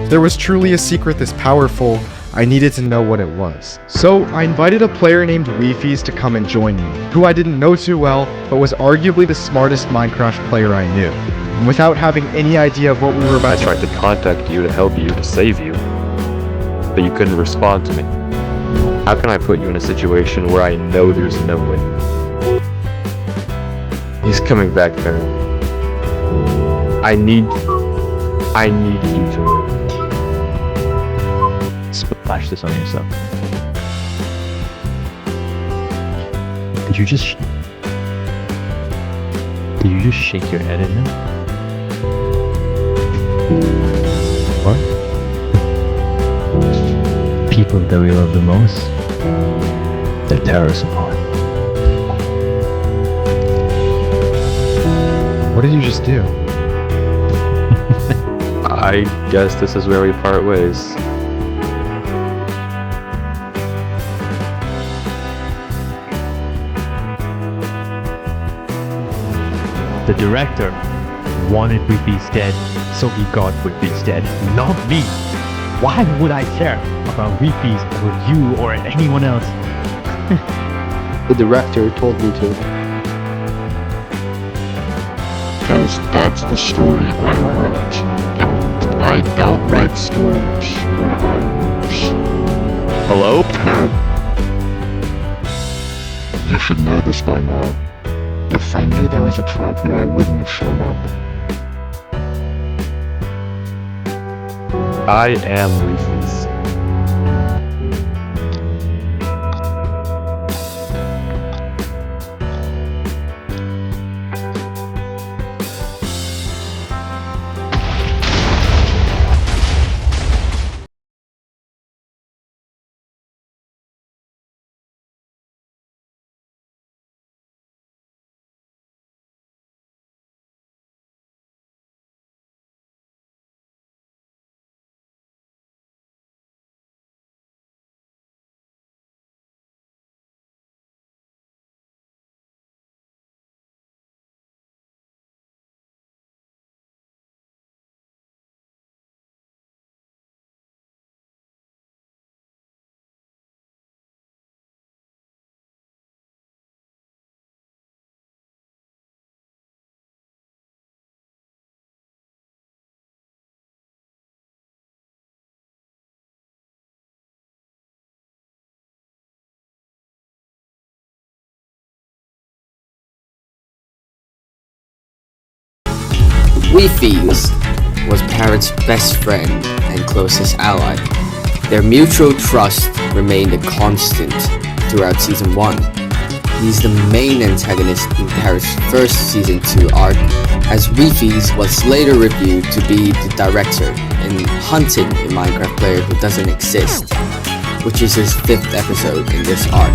If there was truly a secret this powerful, I needed to know what it was. So I invited a player named Wifies to come and join me, who I didn't know too well, but was arguably the smartest Minecraft player I knew. And without having any idea of what we were about I tried to contact you to help you, to save you, but you couldn't respond to me. How can I put you in a situation where I know there's no way? He's coming back there. I need you to live. Splash this on yourself. Did you just shake your head at him? What? People that we love the most, they tear us apart. What did you just do? I guess this is where we part ways. The director wanted Wifies dead, so he got Wifies dead, not me. Why would I care about Wifies or you or anyone else? The director told me to. Because that's the story I wrote. And I don't write stories. Hello? You should know this by now. If I knew there was a problem, I wouldn't have shown up. I am Wifies. Wifies was Parrot's best friend and closest ally. Their mutual trust remained a constant throughout Season 1. He's the main antagonist in Parrot's first Season 2 arc, as Wifies was later reviewed to be the director in hunting a Minecraft player who doesn't exist, which is his 5th episode in this arc.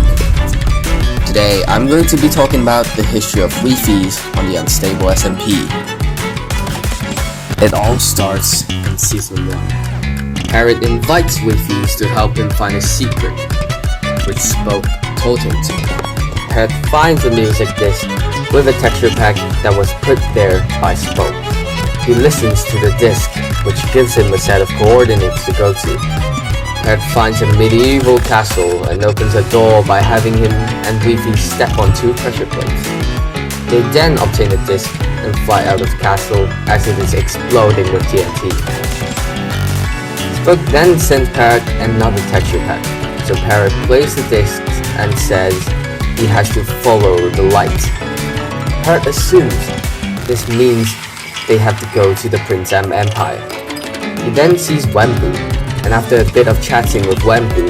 Today, I'm going to be talking about the history of Wifies on the Unstable SMP. It all starts in Season 1. Parrot invites Wifies to help him find a secret, which Spoke told him to. Parrot finds a music disc with a texture pack that was put there by Spoke. He listens to the disc, which gives him a set of coordinates to go to. Parrot finds a medieval castle and opens a door by having him and Wifies step on 2 pressure plates. They then obtain a disc and fly out of the castle as it is exploding with TNT. Spoke then sends Parrot another texture pack, so Parrot plays the discs and says he has to follow the light. Parrot assumes this means they have to go to the Prince Am Empire. He then sees Wemmbu, and after a bit of chatting with Wemmbu,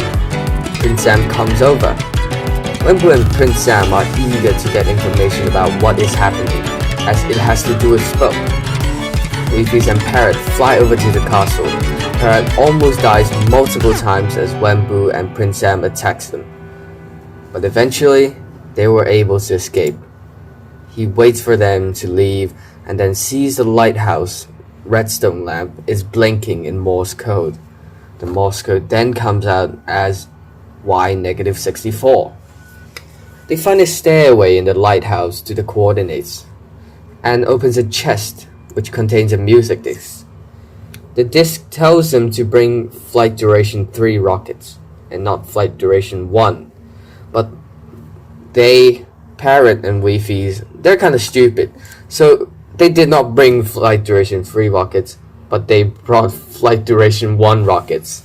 Prince Am comes over. Wemmbu and Prince Sam are eager to get information about what is happening, as it has to do with Spoke. Wifies and Parrot fly over to the castle. Parrot almost dies multiple times as Wemmbu and Prince Sam attacks them. But eventually, they were able to escape. He waits for them to leave and then sees the lighthouse redstone lamp is blinking in Morse code. The Morse code then comes out as Y-64. They find a stairway in the lighthouse to the coordinates, and opens a chest which contains a music disc. The disc tells them to bring flight duration 3 rockets, and not flight duration 1. But Parrot and Wifies, they're kind of stupid. So they did not bring flight duration 3 rockets, but they brought flight duration 1 rockets.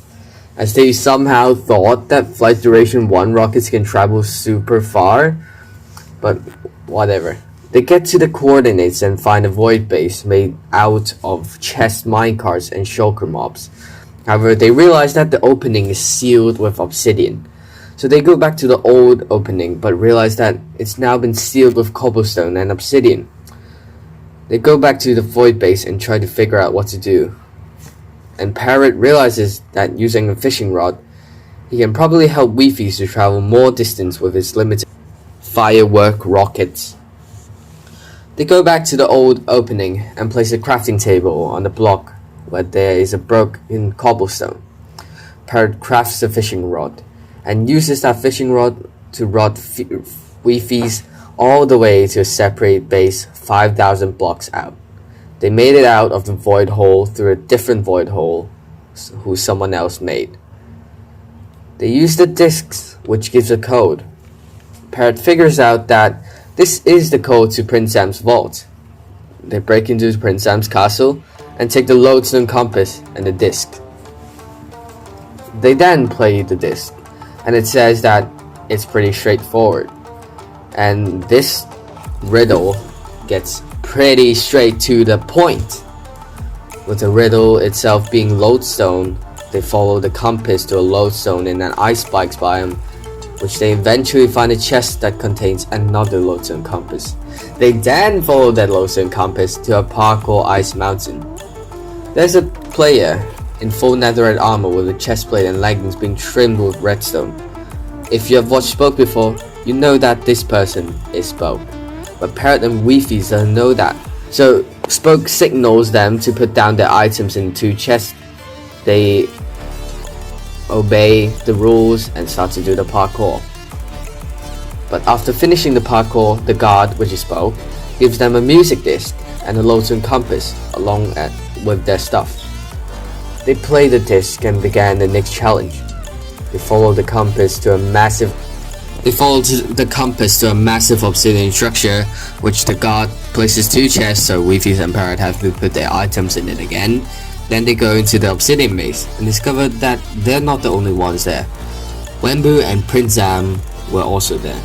As they somehow thought that flight duration 1 rockets can travel super far. But whatever. They get to the coordinates and find a void base made out of chest minecarts and shulker mobs. However, they realize that the opening is sealed with obsidian. So they go back to the old opening, but realize that it's now been sealed with cobblestone and obsidian. They go back to the void base and try to figure out what to do. And Parrot realizes that using a fishing rod, he can probably help Wifies to travel more distance with his limited firework rockets. They go back to the old opening and place a crafting table on the block where there is a broken cobblestone. Parrot crafts a fishing rod and uses that fishing rod to rod Wifies all the way to a separate base 5,000 blocks out. They made it out of the void hole through a different void hole who someone else made. They use the discs, which gives a code. Parrot figures out that this is the code to Prince Sam's vault. They break into Prince Sam's castle and take the lodestone compass and the disc. They then play the disc, and it says that it's pretty straightforward. And this riddle gets pretty straight to the point. With the riddle itself being lodestone, they follow the compass to a lodestone in an ice spikes biome, which they eventually find a chest that contains another lodestone compass. They then follow that lodestone compass to a parkour ice mountain. There's a player in full netherite armor with a chestplate and leggings being trimmed with redstone. If you have watched Spoke before, you know that this person is Spoke. But Parrot and Wifies don't know that. So Spoke signals them to put down their items in 2 chests. They obey the rules and start to do the parkour. But after finishing the parkour, the guard, which is Spoke, gives them a music disc and a lodestone compass along with their stuff. They play the disc and began the next challenge. They follow the compass to a massive obsidian structure, which the guard places 2 chests, so Wifies and Parrot have to put their items in it again. Then they go into the obsidian base and discover that they're not the only ones there. Wemmbu and Prince Sam were also there.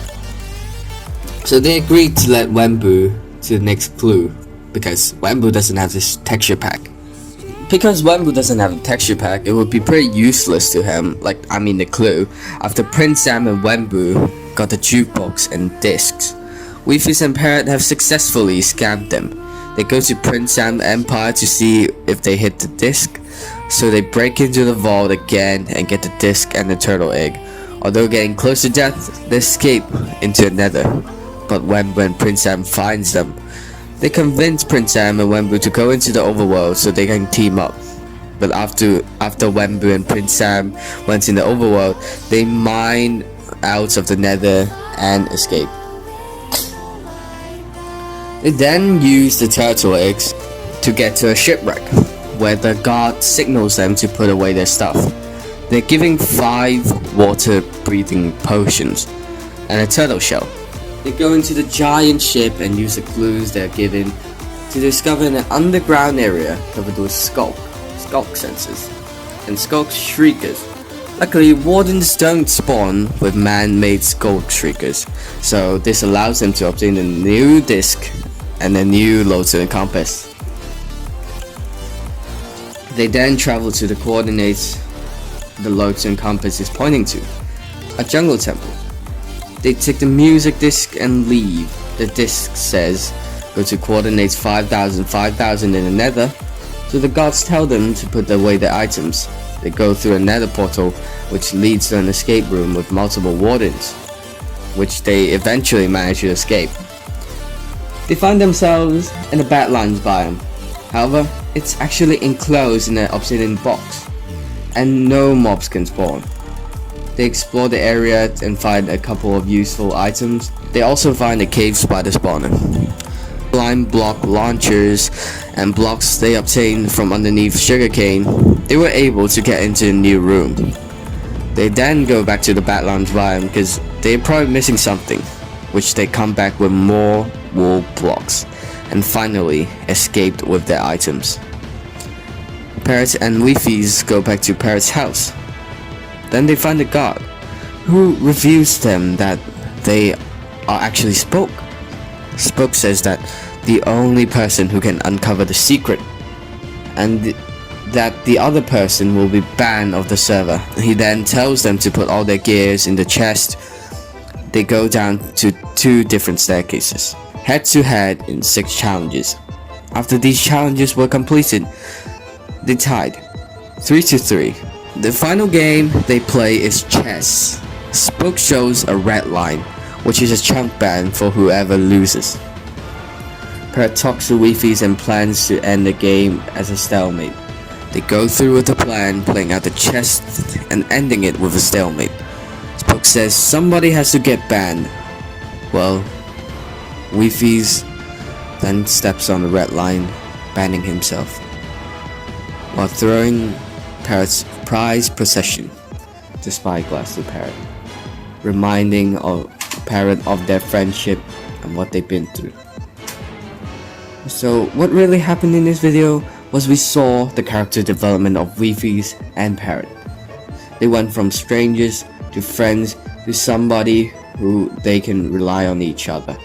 So they agreed to let Wemmbu to the next clue, because Wemmbu doesn't have this texture pack. Because Wemmbu doesn't have a texture pack, it would be pretty useless to him, the clue, after Prince Sam and Wemmbu got the jukebox and discs. Wifies and Parrot have successfully scammed them. They go to Prince Sam's empire to see if they hit the disc, so they break into the vault again and get the disc and the turtle egg. Although getting close to death, they escape into the nether, but when Prince Sam finds them, they convince Prince Sam and Wemmbu to go into the overworld so they can team up. But after Wemmbu and Prince Sam went in the overworld, they mine out of the nether and escape. They then use the turtle eggs to get to a shipwreck, where the guard signals them to put away their stuff. They're giving 5 water-breathing potions and a turtle shell. They go into the giant ship and use the clues they're given to discover an underground area covered with skulk sensors, and skulk shriekers. Luckily, wardens don't spawn with man-made skulk shriekers, so this allows them to obtain a new disc and a new lodestone compass. They then travel to the coordinates the lodestone compass is pointing to, a jungle temple. They take the music disc and leave. The disc says, go to coordinates 5,000, 5,000 in the nether, so the gods tell them to put away their items. They go through a nether portal, which leads to an escape room with multiple wardens, which they eventually manage to escape. They find themselves in a Badlands biome. However, it's actually enclosed in an obsidian box, and no mobs can spawn. They explore the area and find a couple of useful items. They also find a cave spider spawner. climb block launchers and blocks they obtained from underneath sugarcane, they were able to get into a new room. They then go back to the Badlands biome because they're probably missing something, which they come back with more wool blocks, and finally escaped with their items. Parrot and Wifies go back to Parrot's house. Then they find a god, who reveals them that they are actually Spoke. Spoke says that the only person who can uncover the secret, and that the other person will be banned of the server. He then tells them to put all their gears in the chest. They go down to 2 different staircases, head to head in 6 challenges. After these challenges were completed, they tied 3-3. The final game they play is chess. Spoke shows a red line, which is a chunk ban for whoever loses. Parrot talks to Wifies and plans to end the game as a stalemate. They go through with the plan, playing out the chess and ending it with a stalemate. Spoke says somebody has to get banned. Well, Wifies then steps on the red line, banning himself, while throwing Parrot's prized possession, the spyglass to Parrot, reminding Parrot of their friendship and what they've been through. So what really happened in this video was we saw the character development of Wifies and Parrot. They went from strangers to friends to somebody who they can rely on each other.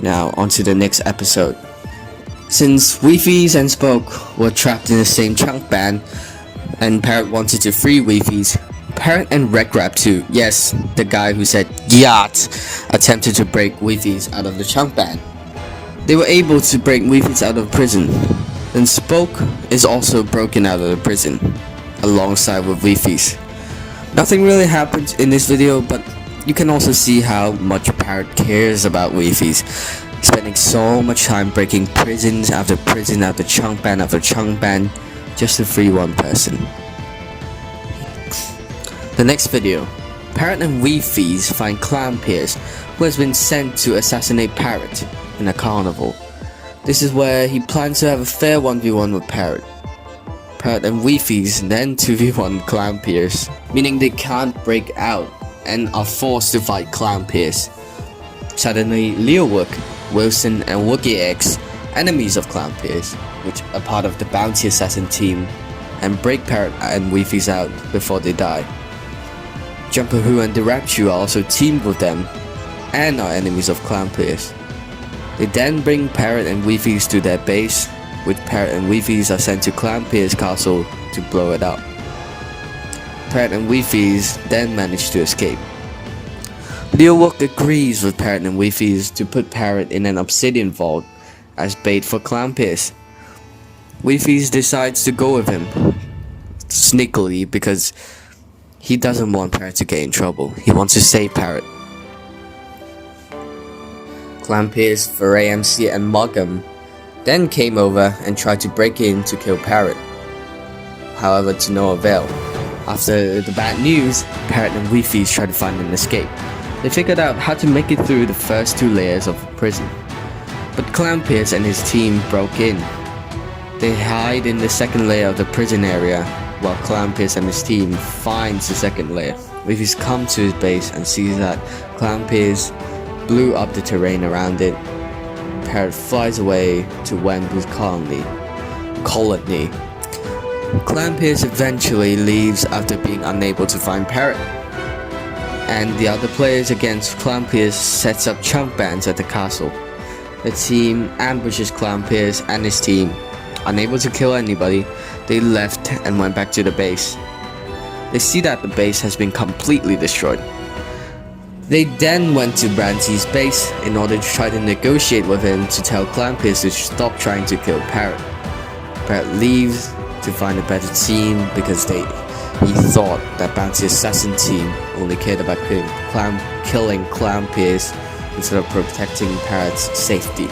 Now onto the next episode. Since Wifies and Spoke were trapped in the same chunk ban, and Parrot wanted to free Wifies, Parrot and HermitCraft, yes, the guy who said yacht, attempted to break Wifies out of the chunk ban. They were able to break Wifies out of prison. Then Spoke is also broken out of the prison, alongside with Wifies. Nothing really happened in this video, but you can also see how much Parrot cares about Wifies, spending so much time breaking prisons after prison after chunk ban just to free one person. The next video, Parrot and Wifies find Clown Pierce, who has been sent to assassinate Parrot in a carnival. This is where he plans to have a fair 1v1 with Parrot. Parrot and Wifies then 2v1 Clown Pierce, meaning they can't break out and are forced to fight Clown Pierce. Suddenly, Leowook, Wilson and Wookie X, enemies of Clown Pierce, which are part of the Bounty Assassin team, and break Parrot and Wifies out before they die. Jumper Who and Directu are also teamed with them and are enemies of Clown Pierce. They then bring Parrot and Wifies to their base, which Parrot and Wifies are sent to Clown Pierce castle to blow it up. Parrot and Wifies then manage to escape. Leowook agrees with Parrot and Wifies to put Parrot in an obsidian vault as bait for Clown Pierce. Wifies decides to go with him, sneakily, because he doesn't want Parrot to get in trouble. He wants to save Parrot. Clown Pierce, Foray MC and Mogham then came over and tried to break in to kill Parrot. However, to no avail. After the bad news, Parrot and Wifies tried to find an escape. They figured out how to make it through the first 2 layers of prison. But Clown Pierce and his team broke in. They hide in the 2nd layer of the prison area, while Clown Pierce and his team finds the 2nd layer. Wifies come to his base and sees that Clown Pierce blew up the terrain around it. Parrot flies away to Wembu's colony. Clown Pierce eventually leaves after being unable to find Parrot. And the other players against Clown Pierce sets up chunk bans at the castle. The team ambushes Clown Pierce and his team. Unable to kill anybody, they left and went back to the base. They see that the base has been completely destroyed. They then went to Branty's base in order to try to negotiate with him to tell Clown Pierce to stop trying to kill Parrot. Parrot leaves to find a better team because he thought that Bounty Assassin team only cared about killing Clown Pierce instead of protecting Parrot's safety.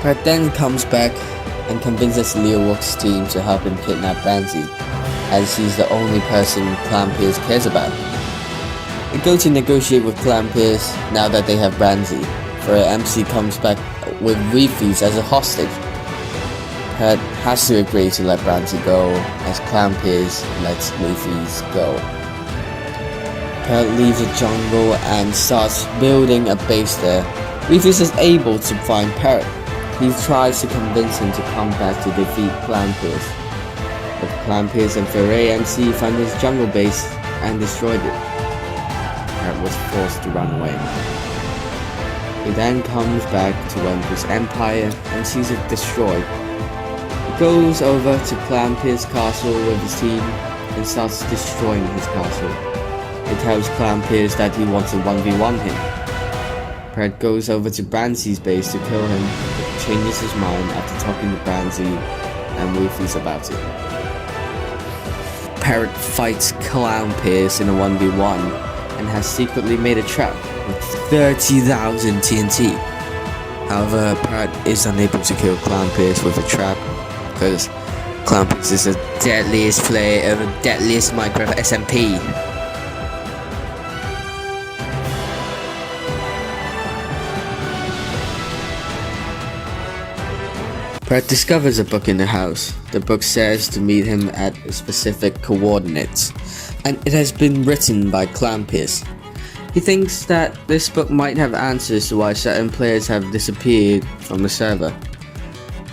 Parrot then comes back and convinces Leowook's team to help him kidnap Bounty, as he's the only person Clown Pierce cares about. They go to negotiate with Clampers now that they have Brandy, for MC comes back with Wifies as a hostage. Parrot has to agree to let Brandy go, as Clampers lets Wifies go. Parrot leaves the jungle and starts building a base there. Wifies is able to find Parrot. He tries to convince him to come back to defeat Clampers. But Clampers and Ferre MC found his jungle base and destroyed it. Parrot was forced to run away. He then comes back to Wembu's empire and sees it destroyed. He goes over to Clampers' castle with his team and starts destroying his castle. He tells Clampers that he wants to 1v1 him. Parrot goes over to Brancy's base to kill him, but changes his mind after talking to Brancy and Wifies about it. Parrot fights Clampers in a 1v1 and has secretly made a trap with 30,000 TNT. However, Parrot is unable to kill Clampers with a trap because Clampers is the deadliest player of the deadliest Minecraft SMP. Parrot discovers a book in the house. The book says to meet him at specific coordinates, and it has been written by Clampers. He thinks that this book might have answers to why certain players have disappeared from the server.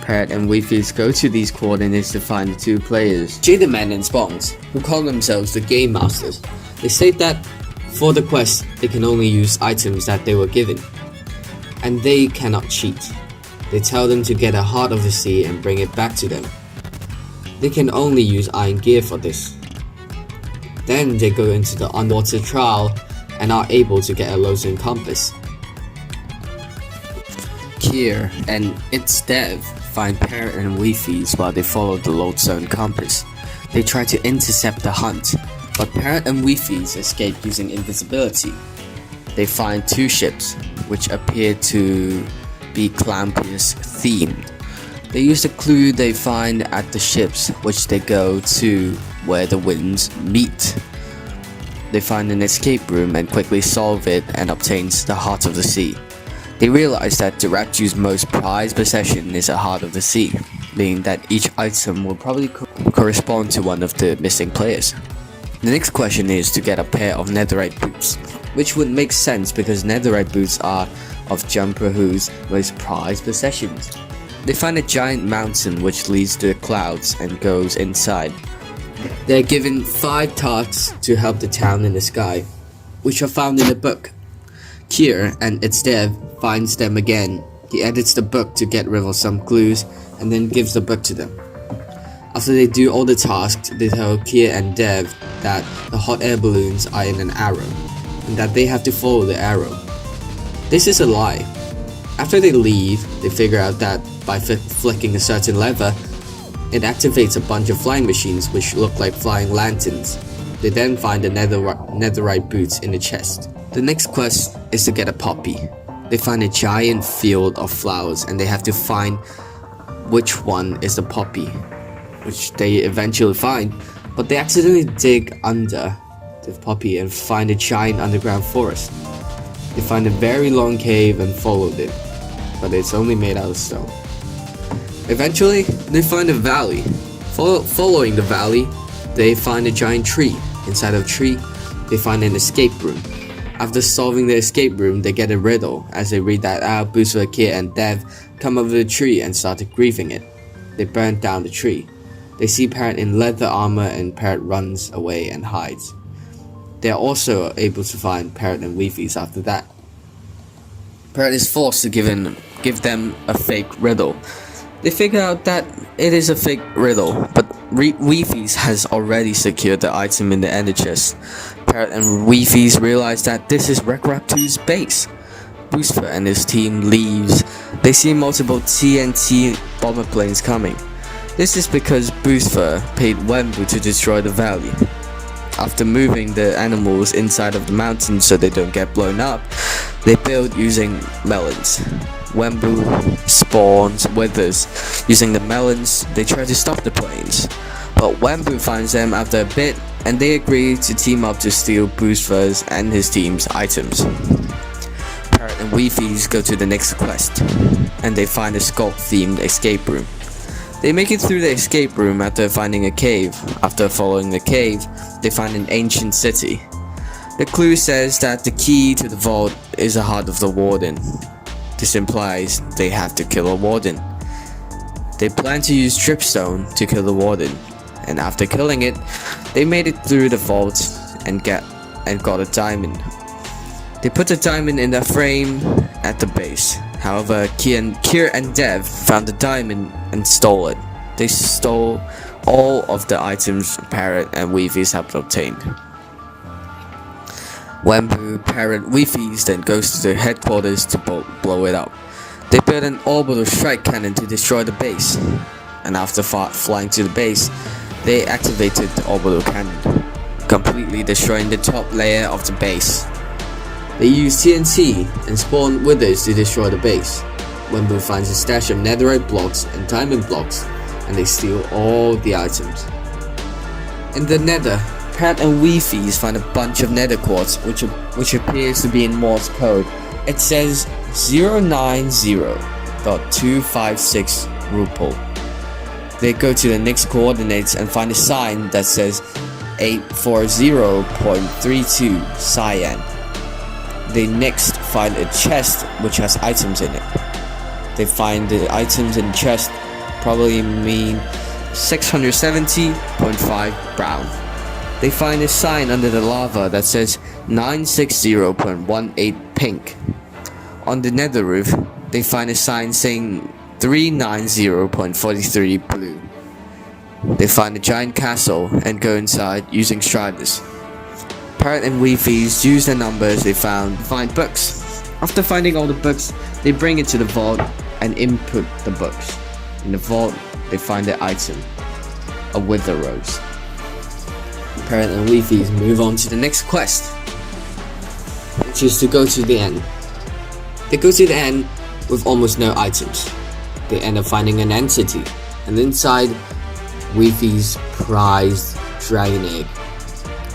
Parrot and Wifies go to these coordinates to find the two players, Jaderman and Spongs, who call themselves the Game Masters. They state that for the quest, they can only use items that they were given, and they cannot cheat. They tell them to get a Heart of the Sea and bring it back to them. They can only use iron gear for this. Then they go into the underwater trial and are able to get a lodestone compass. Kier and its dev find Parrot and Wifies while they follow the lodestone compass. They try to intercept the hunt, but Parrot and Wifies escape using invisibility. They find two ships, which appear to be Clampers themed. They use the clue they find at the ships, which they go to where the winds meet. They find an escape room and quickly solve it and obtains the Heart of the Sea. They realize that Directu's most prized possession is a Heart of the Sea, meaning that each item will probably correspond to one of the missing players. The next question is to get a pair of netherite boots, which would make sense because netherite boots are of Jumper Who's most prized possessions. They find a giant mountain which leads to the clouds and goes inside. They are given 5 tasks to help the town in the sky, which are found in the book. Kier and its dev finds them again. He edits the book to get rid of some clues and then gives the book to them. After they do all the tasks, they tell Kier and Dev that the hot air balloons are in an arrow, and that they have to follow the arrow. This is a lie. After they leave, they figure out that by flicking a certain lever, it activates a bunch of flying machines which look like flying lanterns. They then find the netherite boots in the chest. The next quest is to get a poppy. They find a giant field of flowers and they have to find which one is the poppy, which they eventually find, but they accidentally dig under the poppy and find a giant underground forest. They find a very long cave and followed it, but it's only made out of stone. Eventually, they find a valley. Following the valley, they find a giant tree. Inside of the tree, they find an escape room. After solving the escape room, they get a riddle. As they read that out, Booster, Kier, and Dev come over the tree and started grieving it. They burn down the tree. They see Parrot in leather armor and Parrot runs away and hides. They are also able to find Parrot and Wifies after that. Parrot is forced to give them a fake riddle. They figure out that it is a fake riddle, but Wifies has already secured the item in the ender chest. Parrot and Wifies realize that this is HermitCraft's base. Booster and his team leaves. They see multiple TNT bomber planes coming. This is because Booster paid Wemmbu to destroy the valley. After moving the animals inside of the mountain so they don't get blown up, they build using melons. Wemmbu spawns withers. Using the melons, they try to stop the planes, but Wemmbu finds them after a bit and they agree to team up to steal Boostfuzz and his team's items. Parrot and Wifies go to the next quest, and they find a Sculpt-themed escape room. They make it through the escape room after finding a cave. After following the cave, they find an ancient city. The clue says that the key to the vault is the heart of the warden. This implies they have to kill a warden. They plan to use Dripstone to kill the warden, and after killing it, they made it through the vault and got a diamond. They put the diamond in the frame at the base. However, Kier and Dev found the diamond and stole it. They stole all of the items Parrot and Wifies have obtained. Wemmbu, Parrot, Wifies then goes to their headquarters to blow it up. They built an orbital strike cannon to destroy the base, and after flying to the base, they activated the orbital cannon, completely destroying the top layer of the base. They use TNT and spawn withers to destroy the base. Wemmbu finds a stash of netherite blocks and diamond blocks, and they steal all the items. In the nether, Parrot and Wifies find a bunch of nether quartz which appears to be in Morse code. It says 090.256 Rupal. They go to the next coordinates and find a sign that says 840.32 Cyan. They next find a chest which has items in it. They find the items in the chest probably mean 670.5 brown. They find a sign under the lava that says 960.18 pink. On the nether roof, they find a sign saying 390.43 blue. They find a giant castle and go inside using striders. Parrot and Wifies use the numbers they found to find books. After finding all the books, they bring it to the vault and input the books. In the vault, they find the item, a wither rose. Parrot and Wifies move on to the next quest, which is to go to the end. They go to the end with almost no items. They end up finding an entity, and inside, Wifies' prized dragon egg.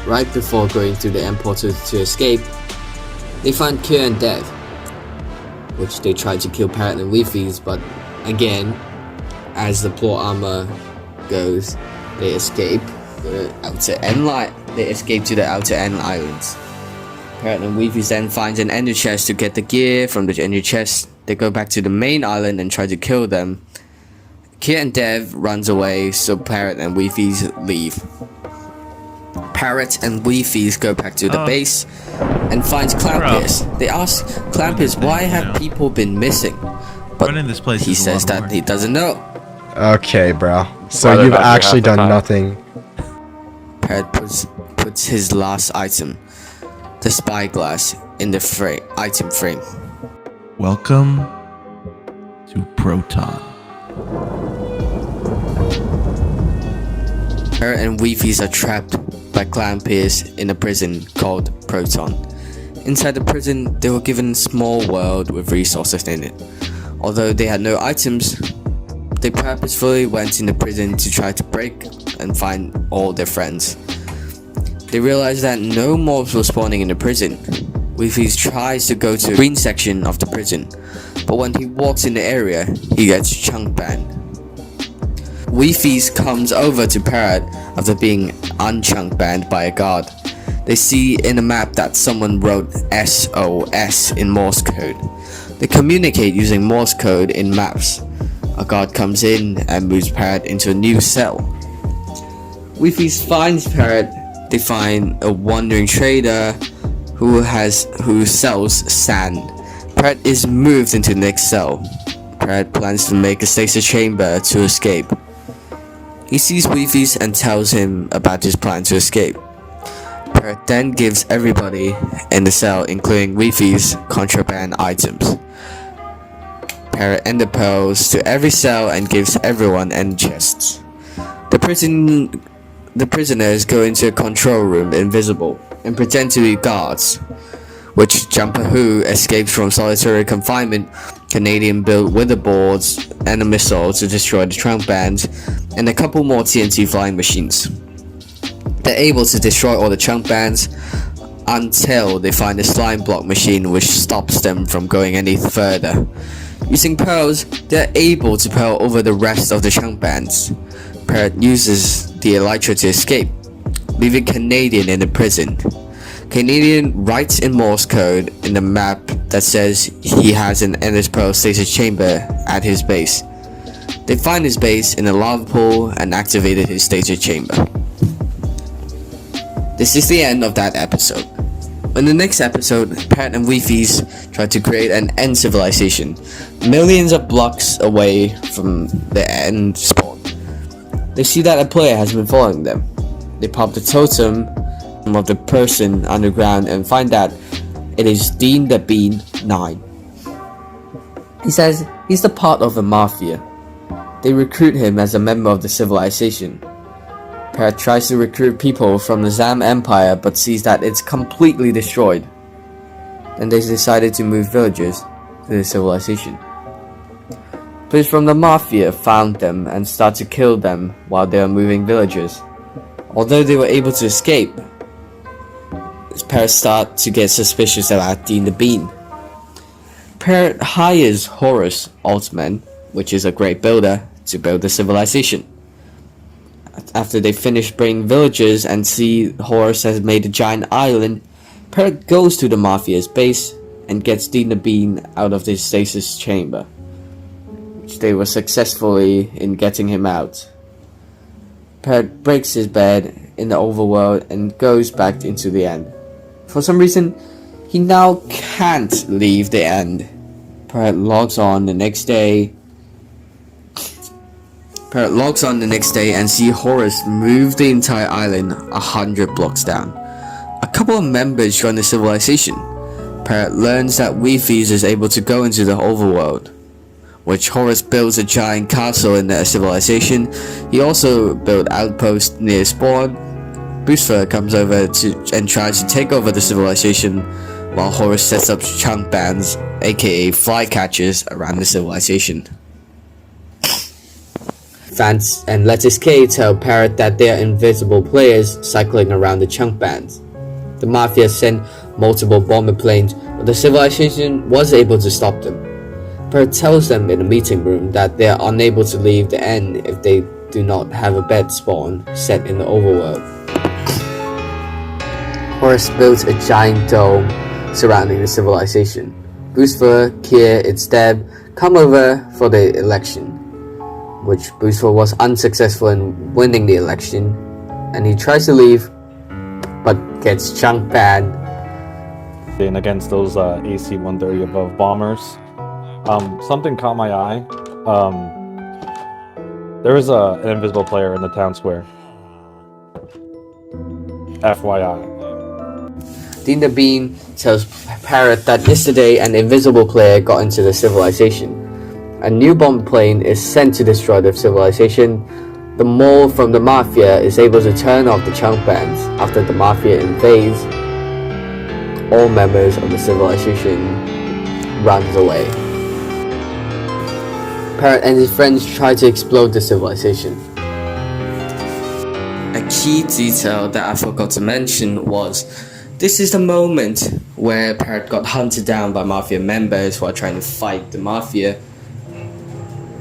Right before going through the end portal to escape, they find Kier and Dev, which they try to kill Parrot and Wifies, but again, as the plot armor goes, they escape the outer end They escape to the outer end islands. Parrot and Wifies then finds an ender chest to get the gear from the ender chest. They go back to the main island and try to kill them. Kier and Dev runs away, so Parrot and Wifies leave. Parrot and Wifies go back to the base and finds Clampus. They ask Clampus why have people been missing, but this place he says that he doesn't know. Okay, bro. So Well, you've they're not actually half the done time. nothing. Parrot puts his last item, the spyglass, in the item frame. Welcome to Proton. Parrot and Wifies are trapped by Clampus in a prison called Proton. Inside the prison, they were given a small world with resources in it. Although they had no items, they purposefully went in the prison to try to break and find all their friends. They realized that no mobs were spawning in the prison. Wifies tries to go to the green section of the prison, but when he walks in the area, he gets chunk banned. Wifies comes over to Parrot after being unchunk banned by a guard. They see in a map that someone wrote SOS in Morse code. They communicate using Morse code in maps. A guard comes in and moves Parrot into a new cell. Wifies finds Parrot. They find a wandering trader who sells sand. Parrot is moved into the next cell. Parrot plans to make a stasis chamber to escape. He sees Wifies and tells him about his plan to escape. Parrot then gives everybody in the cell, including Wifies, contraband items. Parrot ender pearls to every cell and gives everyone end chests. The prisoners go into a control room invisible and pretend to be guards, which Jumper Who escapes from solitary confinement, Canadian-built witherboards and a missile to destroy the trunk band, and a couple more TNT flying machines. They're able to destroy all the chunk bands until they find a slime block machine which stops them from going any further. Using pearls, they're able to pearl over the rest of the chunk bands. Parrot uses the elytra to escape, leaving Canadian in the prison. Canadian writes in Morse code in the map that says he has an endless pearl stasis chamber at his base. They find his base in a lava pool and activated his stasis chamber. This is the end of that episode. In the next episode, Parrot and Wifies try to create an end civilization, millions of blocks away from the end spawn. They see that a player has been following them. They pop the totem of the person underground and find that it is Dean the Bean 9. He says he's the part of the mafia. They recruit him as a member of the civilization. Parrot tries to recruit people from the Zam Empire but sees that it's completely destroyed. Then they decided to move villagers to the civilization. Players from the mafia found them and start to kill them while they are moving villagers. Although they were able to escape, Parrot start to get suspicious about Dean the Bean. Parrot hires Horus Altman, which is a great builder, to build the civilization. After they finish bringing villagers and see Horus has made a giant island, Parrot goes to the mafia's base and gets Dean the Bean out of his stasis chamber, which they were successfully in getting him out. Parrot breaks his bed in the overworld and goes back into the end. For some reason, he now can't leave the end. Parrot logs on the next day and see Horus move the entire island 100 blocks down. A couple of members join the civilization. Parrot learns that Wifies is able to go into the overworld, which Horus builds a giant castle in their civilization. He also built outposts near spawn. Boostfur comes over and tries to take over the civilization, while Horus sets up chunk bands, aka flycatchers, around the civilization. Vance and Lettuce K tell Parrot that they are invisible players cycling around the chunk bands. The Mafia sent multiple bomber planes, but the civilization was able to stop them. Parrot tells them in a meeting room that they are unable to leave the end if they do not have a bed spawn set in the overworld. Horus builds a giant dome surrounding the civilization. Boostfur, Kier, and Steb come over for the election, which Boostful was unsuccessful in winning the election, and he tries to leave, but gets chunk banned. And against those AC-130 above bombers, something caught my eye. There was an invisible player in the town square. FYI. Dean the Bean tells Parrot that yesterday an invisible player got into the civilization. A new bomb plane is sent to destroy the civilization. The mole from the Mafia is able to turn off the chunk bands after the Mafia invades. All members of the civilization runs away. Parrot and his friends try to explode the civilization. A key detail that I forgot to mention was, this is the moment where Parrot got hunted down by Mafia members while trying to fight the Mafia.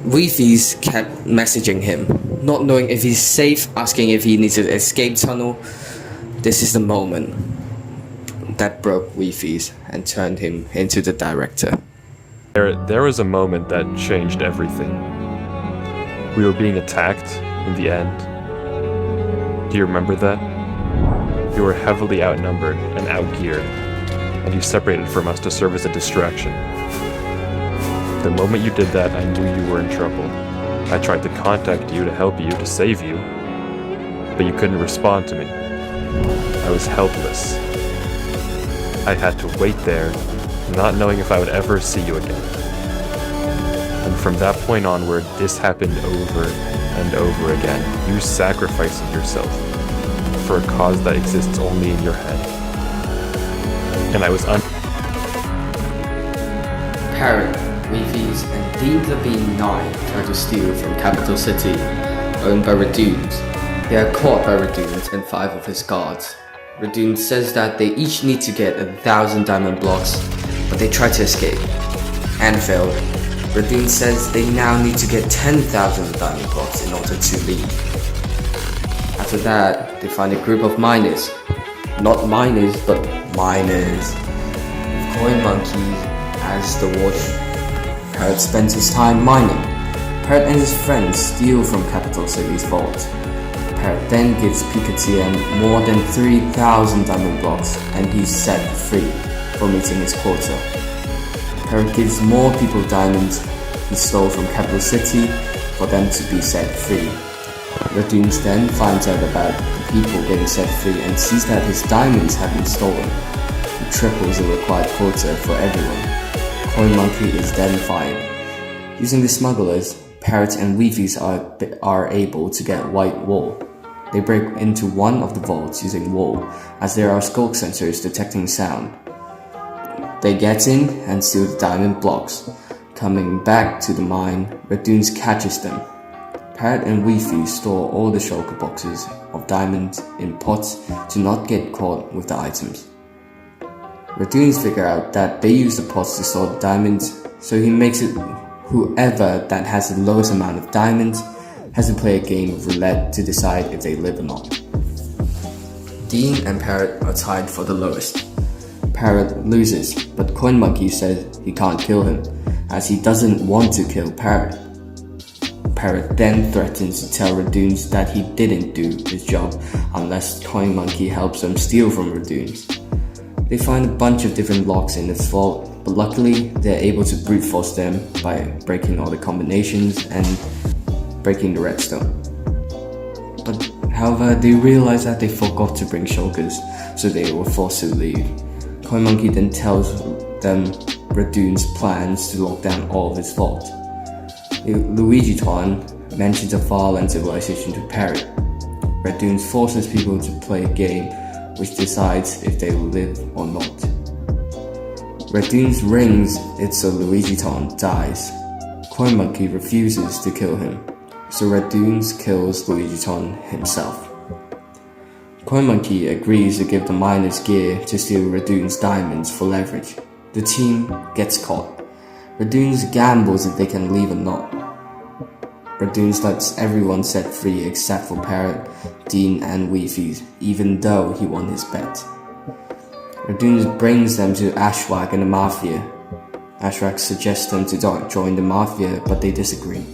Wifies kept messaging him, not knowing if he's safe, asking if he needs an escape tunnel. This is the moment that broke Wifies and turned him into the director. There was a moment that changed everything. We were being attacked in the end. Do you remember that? You were heavily outnumbered and outgeared, and you separated from us to serve as a distraction. The moment you did that, I knew you were in trouble. I tried to contact you to help you, to save you, but you couldn't respond to me. I was helpless. I had to wait there, not knowing if I would ever see you again. And from that point onward, this happened over and over again. You sacrificing yourself for a cause that exists only in your head. And I was Parrot, Wifies, and Dean the Bean 9 try to steal from Capital City, owned by Redunes. They are caught by Radun and 5 of his guards. Radun says that they each need to get 1,000 diamond blocks, but they try to escape and fail. Radun says they now need to get 10,000 diamond blocks in order to leave. After that, they find a group of miners. Not miners, but miners. With Coin Monkey as the warden. Parrot spends his time mining. Parrot and his friends steal from Capital City's vault. Parrot then gives PKTM more than 3,000 diamond blocks and he's set free for meeting his quota. Parrot gives more people diamonds he stole from Capital City for them to be set free. Radunes then finds out about the people getting set free and sees that his diamonds have been stolen. He triples the required quota for everyone. Coin Monkey is then fired. Using the smugglers, Parrot and Wifies are able to get white wool. They break into one of the vaults using wool, as there are skulk sensors detecting sound. They get in and steal the diamond blocks. Coming back to the mine, Radunes catches them. Parrot and Wifi store all the shulker boxes of diamonds in pots to not get caught with the items. Radunes figure out that they use the pots to store the diamonds, so he makes it whoever that has the lowest amount of diamonds has to play a game of roulette to decide if they live or not. Dean and Parrot are tied for the lowest. Parrot loses, but Coin Monkey says he can't kill him, as he doesn't want to kill Parrot. Parrot then threatens to tell Radunes that he didn't do his job unless Coin Monkey helps them steal from Radunes. They find a bunch of different locks in its vault, but luckily they're able to brute force them by breaking all the combinations and breaking the redstone. But however, they realize that they forgot to bring shulkers, so they were forced to leave. Coin Monkey then tells them Radune's plans to lock down all of his vault. Luigiton mentions a far-land civilization to Parrot. Radunes forces people to play a game which decides if they live or not. Radunes rings it so Luigiton dies. Coin Monkey refuses to kill him, so Radunes kills Luigiton himself. Coin Monkey agrees to give the miners gear to steal Radune's diamonds for leverage. The team gets caught. Radunes gambles if they can leave or not. Radunes lets everyone set free except for Parrot, Dean and Wifi, even though he won his bet. Radunes brings them to Ashwag and the Mafia. Ashwag suggests them to join the Mafia, but they disagree.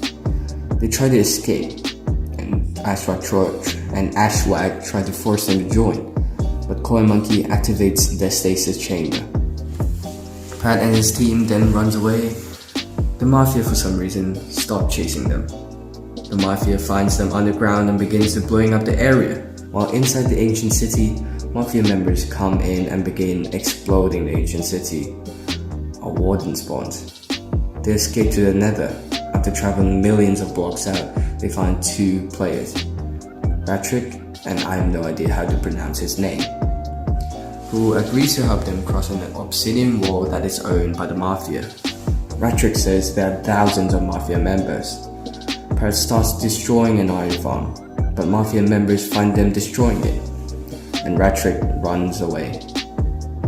They try to escape, and Ashwag try to force them to join, but Coin Monkey activates their stasis chamber. Parrot and his team then runs away. The Mafia, for some reason, stop chasing them. The Mafia finds them underground and begins to blowing up the area. While inside the ancient city, Mafia members come in and begin exploding the ancient city. A warden spawns. They escape to the nether. After traveling millions of blocks out, they find 2 players. Ratrick, and I have no idea how to pronounce his name, who agrees to help them cross an obsidian wall that is owned by the Mafia. Ratrick says there are thousands of Mafia members. Parrot starts destroying an iron farm, but Mafia members find them destroying it, and Ratrick runs away.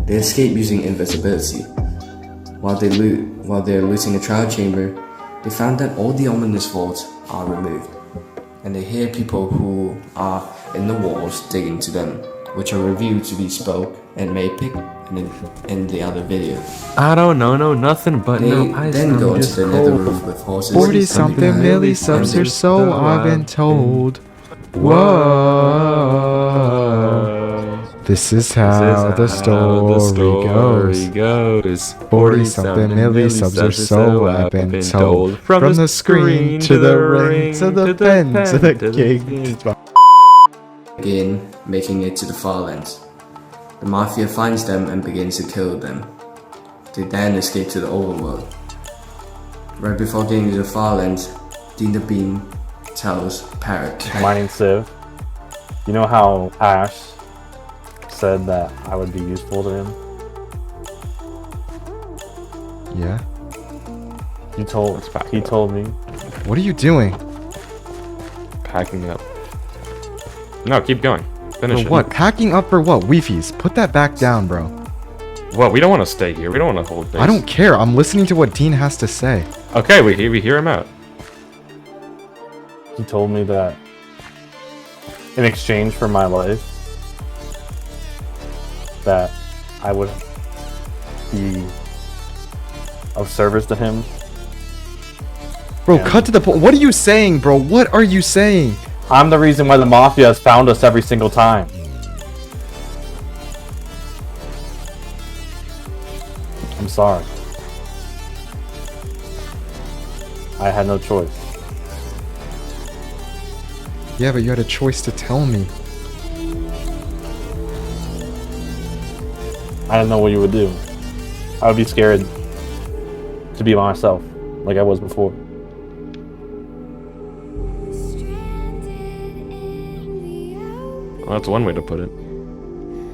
They escape using invisibility. While they're looting a trial chamber, they found that all the ominous vaults are removed, and they hear people who are in the walls digging to them, which are revealed to be Spoke and Maypick in the other video. I don't know nothing but They no ice. then go into the nether room with horses. 40 something millisubs or so, I've been told. Whoa. This is how the story goes. 40 something millisubs or so, I've been told. From the screen to the ring to the pen to the king. Again, making it to the Farlands. The Mafia finds them and begins to kill them. They then escape to the overworld. Right before getting to the Farlands, Dean the Beam tells Parrot. Mining Civ. You know how Ash said that I would be useful to him? Yeah? He told me. What are you doing? Packing up. No, keep going. Finish For it. what? Packing up for what? Wifies. Put that back down, bro. Well, we don't want to stay here. We don't want to hold base. I don't care. I'm listening to what Dean has to say. Okay, we hear him out. He told me that in exchange for my life, that I would be of service to him. Bro, Yeah. cut to the point. What are you saying, bro? What are you saying? I'm the reason why the Mafia has found us every single time. I'm sorry. I had no choice. Yeah, but you had a choice to tell me. I didn't know what you would do. I would be scared to be myself, like I was before. Well, that's one way to put it.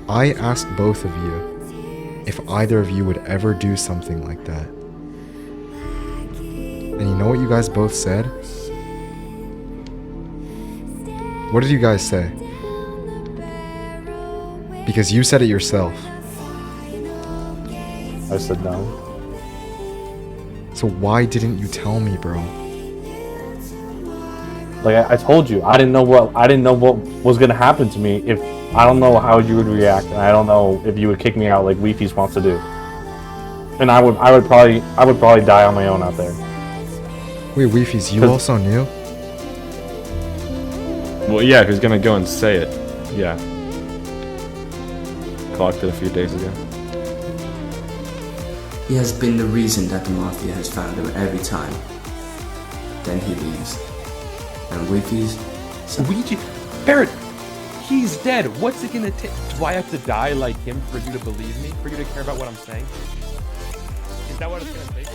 I asked both of you if either of you would ever do something like that. And you know what you guys both said? What did you guys say? Because you said it yourself. I said no. So why didn't you tell me, bro? Like I told you, I didn't know what was gonna happen to me. If I don't know how you would react, and I don't know if you would kick me out like Wifies wants to do. And I would probably die on my own out there. Wait, Wifies, you also knew? Well, yeah, who's gonna go and say it? Yeah. Clocked it a few days ago. He has been the reason that the Mafia has found him every time. Then he leaves. And Wifies... Luigi, Barrett, he's dead. What's it gonna take? Do I have to die like him for you to believe me? For you to care about what I'm saying? Is that what it's gonna take?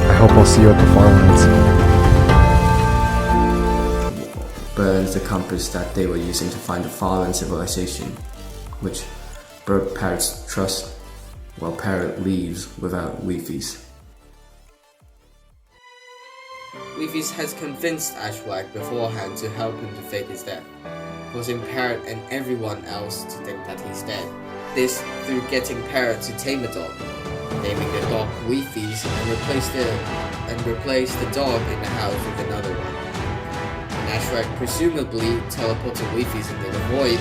I hope I'll see you at the far lands. burns the compass that they were using to find a fallen civilization, which broke Parrot's trust, while Parrot leaves without Wifies. Wifies has convinced Ashwag beforehand to help him to fake his death, causing Parrot and everyone else to think that he's dead. This through getting Parrot to tame a dog, naming the dog Wifies, and replace the dog in the house with another one. And Ashwag presumably teleported Wifies into the void.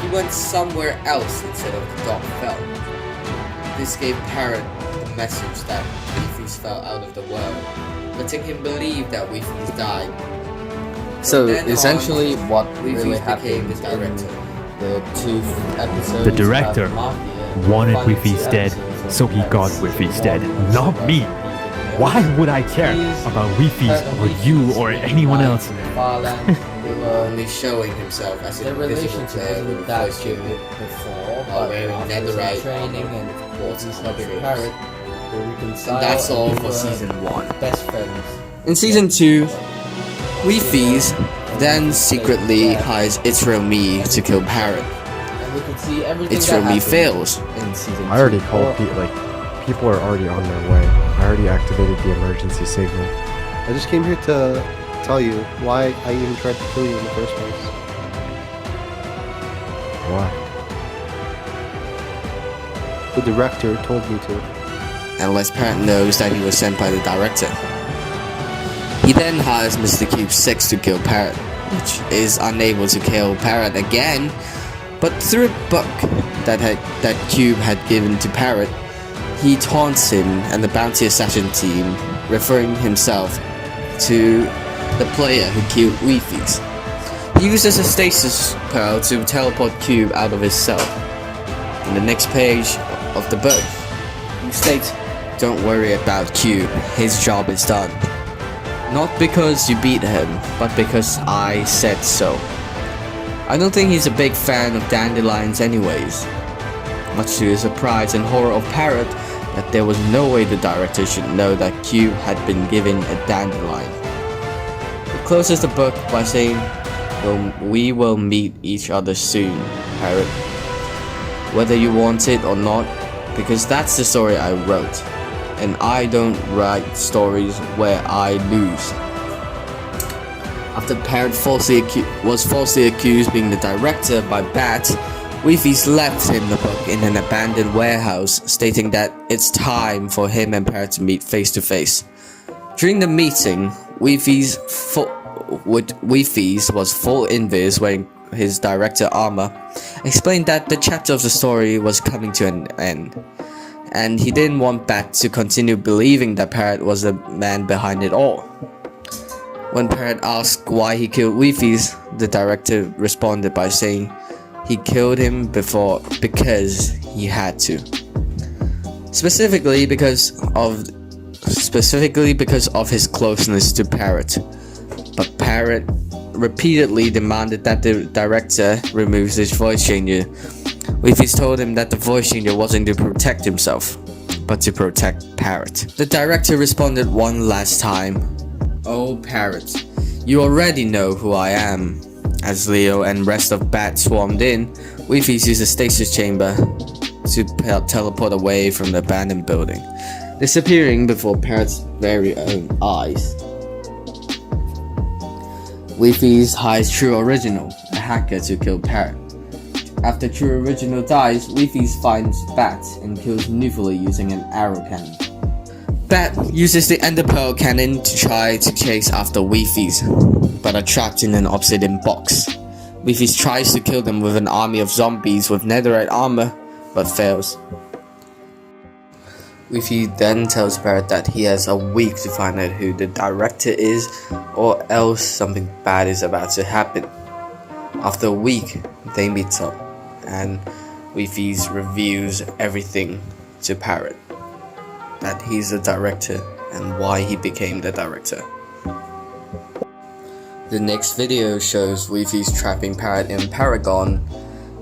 He went somewhere else instead of the dog fell. This gave Parrot the message that Wifies fell out of the world, letting him believe that Wifies died. So Then essentially, on, what Wifies really became happened the director. the two episodes. The director of Mafia, wanted final Wifies two dead, episodes so he got Wifies dead, not me. Why would I care about Wifies or you or anyone else? Farland, they were Only showing himself as their an invisible relationship player wasn't with that close good to before, while but wearing after some netherite training and water helping controls. Parrot, they reconciled. That's all and for were season 1. Best friends. In season 2, Wifies then secretly hires Itro-Me to kill Parrot. And we could see everything that Itro-Me happened fails. in season 2. I already called people are already on their way. I already activated the emergency signal. I just came here to tell you why I even tried to kill you in the first place. Why? The director told me to. Unless Parrot knows that he was sent by the director. He then hires Mr. Cube 6 to kill Parrot, which is unable to kill Parrot again, but through a book that Cube had given to Parrot, he taunts him and the bounty assassin team, referring himself to the player who killed Wifies. He uses a stasis pearl to teleport Cube out of his cell. In the next page of the book, he states, "Don't worry about Cube, his job is done. Not because you beat him, but because I said so." I don't think he's a big fan of dandelions anyways. Much to his surprise and horror of Parrot, that there was no way the director should know that Cube had been given a dandelion. closes the book by saying, well, we will meet each other soon, Parrot. Whether you want it or not, because that's the story I wrote. And I don't write stories where I lose. After Parrot was falsely accused being the director by Bat, Wifies left him the book in an abandoned warehouse, stating that it's time for him and Parrot to meet face to face. During the meeting, Wifies was full invis wearing his director armor, explained that the chapter of the story was coming to an end, and he didn't want Bat to continue believing that Parrot was the man behind it all. When Parrot asked why he killed Wifies, the director responded by saying he killed him because he had to. Specifically because of his closeness to Parrot. But Parrot repeatedly demanded that the director removes his voice changer. Wifies told him that the voice changer wasn't to protect himself, but to protect Parrot. The director responded one last time. Oh Parrot, you already know who I am. As Leo and rest of Bat swarmed in, Wifies used a stasis chamber to teleport away from the abandoned building, disappearing before Parrot's very own eyes. Wifies hires True Original, a hacker, to kill Parrot. After True Original dies, Wifies finds Bat and kills Nufuli using an arrow cannon. Bat uses the Ender Pearl cannon to try to chase after Wifies, but are trapped in an obsidian box. Wifies tries to kill them with an army of zombies with netherite armor, but fails. Wifies then tells Parrot that he has a week to find out who the director is, or else something bad is about to happen. After a week, they meet up, and Wifies reveals everything to Parrot. That he's the director and why he became the director. The next video shows Wifies trapping Parrot in Paragon,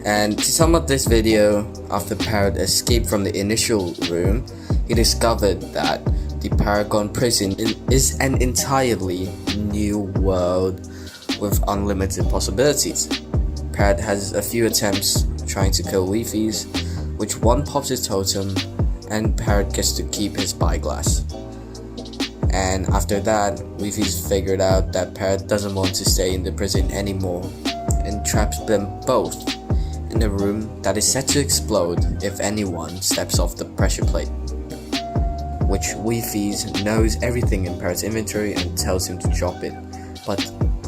and to sum up this video, after Parrot escaped from the initial room, he discovered that the Paragon prison is an entirely new world with unlimited possibilities. Parrot has a few attempts trying to kill Wifies, which one pops his totem, and Parrot gets to keep his spyglass. And after that, Wifies figured out that Parrot doesn't want to stay in the prison anymore, and traps them both in a room that is set to explode if anyone steps off the pressure plate. Which Wifies knows everything in Parrot's inventory and tells him to drop it. But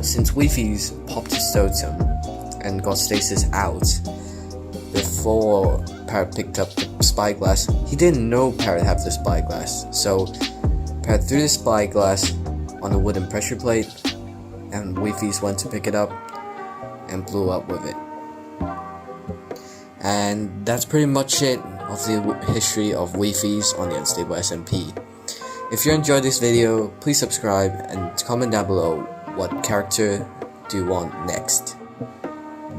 since Wifies popped his totem and got stasis out before Parrot picked up the spyglass, he didn't know Parrot had the spyglass. So Parrot threw the spyglass on a wooden pressure plate, and Wifies went to pick it up and blew up with it. And that's pretty much it of the history of Wifies on the Unstable SMP. If you enjoyed this video, please subscribe and comment down below what character do you want next.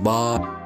Bye.